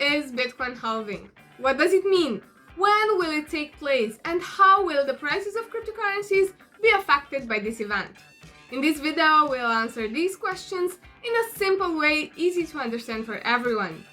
is Bitcoin halving? What does it mean? When will it take place? And how will the prices of cryptocurrencies be affected by this event? In this video, we'll answer these questions in a simple way, easy to understand for everyone.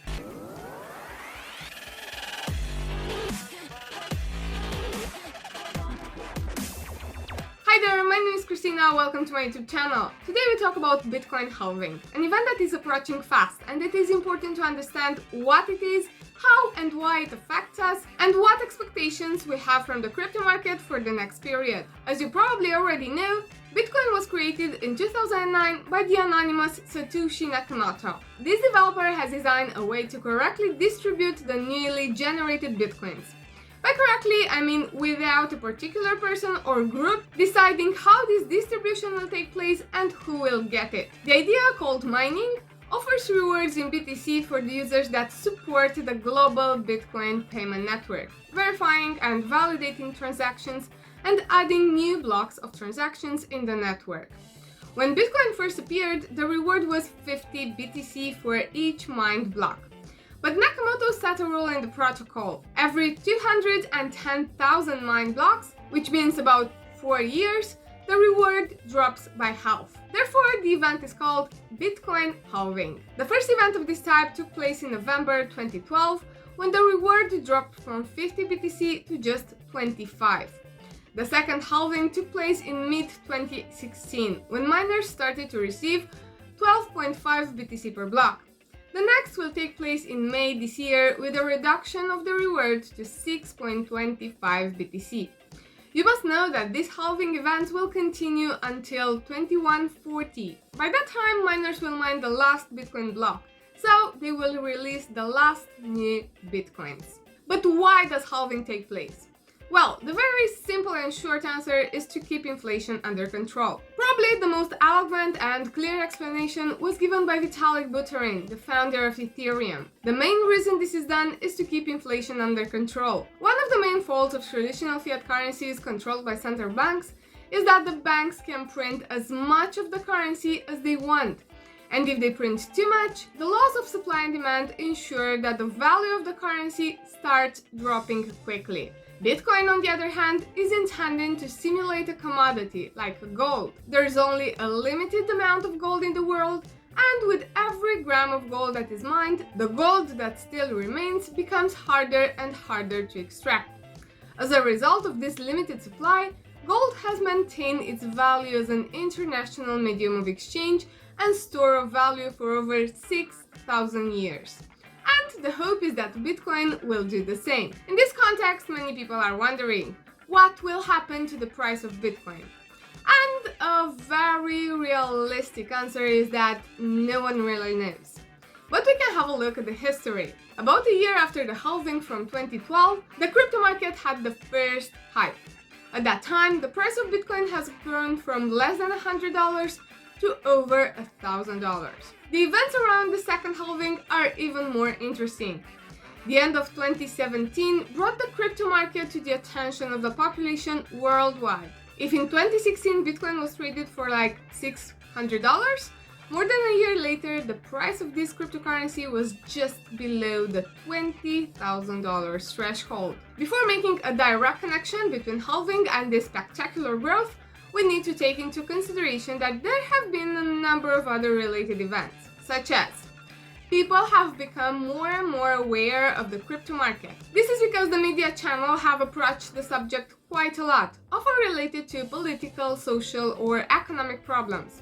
Hi there, my name is Christina, welcome to my YouTube channel. Today we talk about Bitcoin halving, an event that is approaching fast, and it is important to understand what it is, how and why it affects us, and what expectations we have from the crypto market for the next period. As you probably already know, Bitcoin was created in 2009 by the anonymous Satoshi Nakamoto. This developer has designed a way to correctly distribute the newly generated Bitcoins. By correctly, I mean without a particular person or group deciding how this distribution will take place and who will get it. The idea, called mining, offers rewards in BTC for the users that support the global Bitcoin payment network, verifying and validating transactions and adding new blocks of transactions in the network. When Bitcoin first appeared, the reward was 50 BTC for each mined block. But Nakamoto set a rule in the protocol. Every 210,000 mined blocks, which means about 4 years, the reward drops by half. Therefore, the event is called Bitcoin halving. The first event of this type took place in November 2012, when the reward dropped from 50 BTC to just 25. The second halving took place in mid-2016, when miners started to receive 12.5 BTC per block. The next will take place in May this year with a reduction of the reward to 6.25 BTC. You must know that this halving event will continue until 2140. By that time, miners will mine the last Bitcoin block, so they will release the last new Bitcoins. But why does halving take place? Well, the very simple and short answer is to keep inflation under control. Probably the most eloquent and clear explanation was given by Vitalik Buterin, the founder of Ethereum. The main reason this is done is to keep inflation under control. One of the main faults of traditional fiat currencies controlled by central banks is that the banks can print as much of the currency as they want. And if they print too much, the laws of supply and demand ensure that the value of the currency starts dropping quickly. Bitcoin, on the other hand, is intended to simulate a commodity, like gold. There is only a limited amount of gold in the world, and with every gram of gold that is mined, the gold that still remains becomes harder and harder to extract. As a result of this limited supply, gold has maintained its value as an international medium of exchange and store of value for over 6,000 years. And the hope is that Bitcoin will do the same. In this context, many people are wondering, what will happen to the price of Bitcoin? And a very realistic answer is that no one really knows. But we can have a look at the history. About a year after the halving from 2012, the crypto market had the first hype. At that time, the price of Bitcoin has grown from less than $100 to over $1,000. The events around the second halving are even more interesting. The end of 2017 brought the crypto market to the attention of the population worldwide. If in 2016 Bitcoin was traded for like $600, more than a year later the price of this cryptocurrency was just below the $20,000 threshold. Before making a direct connection between halving and this spectacular growth, we need to take into consideration that there have been a number of other related events, such as people have become more and more aware of the crypto market. This is because the media channel have approached the subject quite a lot, often related to political, social, or economic problems.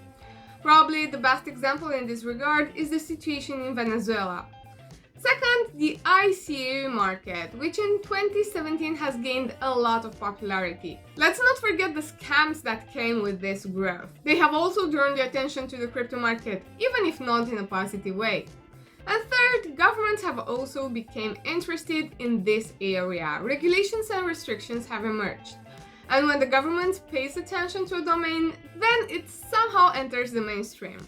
Probably the best example in this regard is the situation in Venezuela. Second, the ICO market, which in 2017 has gained a lot of popularity. Let's not forget the scams that came with this growth. They have also drawn the attention to the crypto market, even if not in a positive way. And third, governments have also become interested in this area. Regulations and restrictions have emerged. And when the government pays attention to a domain, then it somehow enters the mainstream.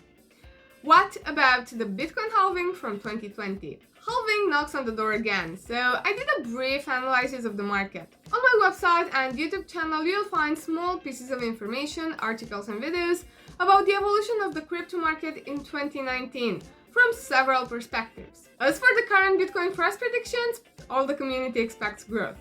What about the Bitcoin halving from 2020? Halving knocks on the door again, so I did a brief analysis of the market. On my website and YouTube channel you'll find small pieces of information, articles and videos about the evolution of the crypto market in 2019, from several perspectives. As for the current Bitcoin price predictions, all the community expects growth.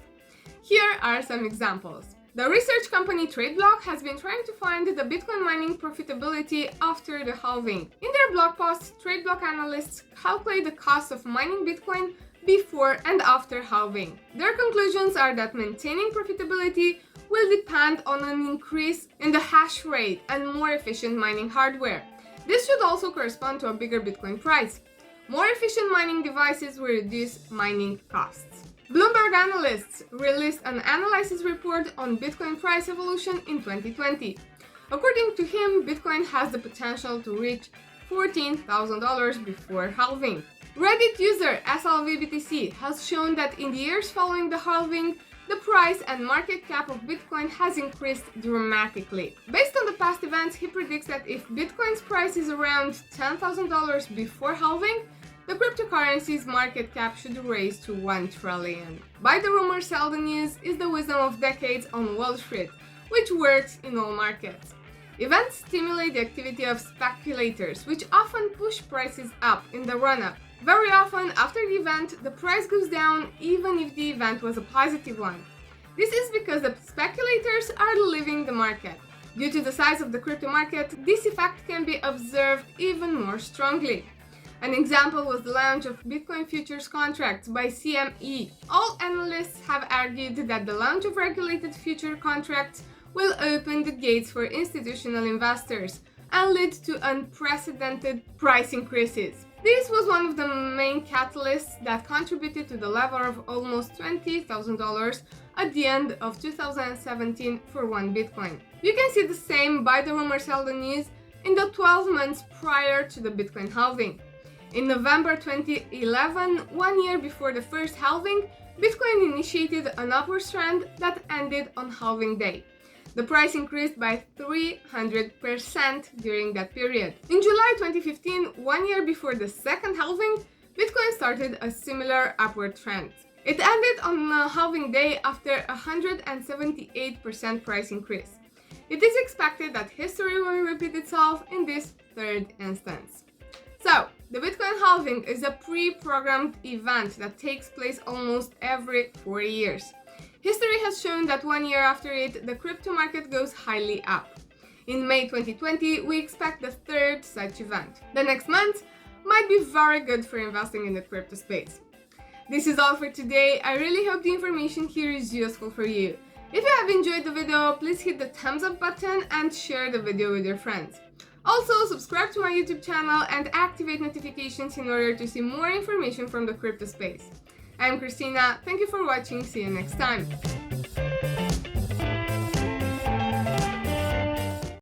Here are some examples. The research company TradeBlock has been trying to find the Bitcoin mining profitability after the halving. In their blog post, TradeBlock analysts calculate the cost of mining Bitcoin before and after halving. Their conclusions are that maintaining profitability will depend on an increase in the hash rate and more efficient mining hardware. This should also correspond to a bigger Bitcoin price. More efficient mining devices will reduce mining costs. Bloomberg analysts released an analysis report on Bitcoin price evolution in 2020. According to him, Bitcoin has the potential to reach $14,000 before halving. Reddit user SLVBTC has shown that in the years following the halving, the price and market cap of Bitcoin has increased dramatically. Based on the past events, he predicts that if Bitcoin's price is around $10,000 before halving, the cryptocurrencies market cap should raise to $1 trillion. Buy the rumor, sell the news is the wisdom of decades on Wall Street, which works in all markets. Events stimulate the activity of speculators, which often push prices up in the run-up. Very often, after the event, the price goes down even if the event was a positive one. This is because the speculators are leaving the market. Due to the size of the crypto market, this effect can be observed even more strongly. An example was the launch of Bitcoin futures contracts by CME. All analysts have argued that the launch of regulated future contracts will open the gates for institutional investors and lead to unprecedented price increases. This was one of the main catalysts that contributed to the level of almost $20,000 at the end of 2017 for one Bitcoin. You can see the same buy the rumor, sell the news in the 12 months prior to the Bitcoin halving. In November 2011, 1 year before the first halving, Bitcoin initiated an upward trend that ended on halving day. The price increased by 300% during that period. In July 2015, 1 year before the second halving, Bitcoin started a similar upward trend. It ended on halving day after a 178% price increase. It is expected that history will repeat itself in this third instance. So, the Bitcoin halving is a pre-programmed event that takes place almost every 4 years. History has shown that 1 year after it, the crypto market goes highly up. In May 2020, we expect the third such event. The next month might be very good for investing in the crypto space. This is all for today. I really hope the information here is useful for you. If you have enjoyed the video, please hit the thumbs up button and share the video with your friends. Also, subscribe to my YouTube channel and activate notifications in order to see more information from the crypto space. I'm Christina, thank you for watching, see you next time.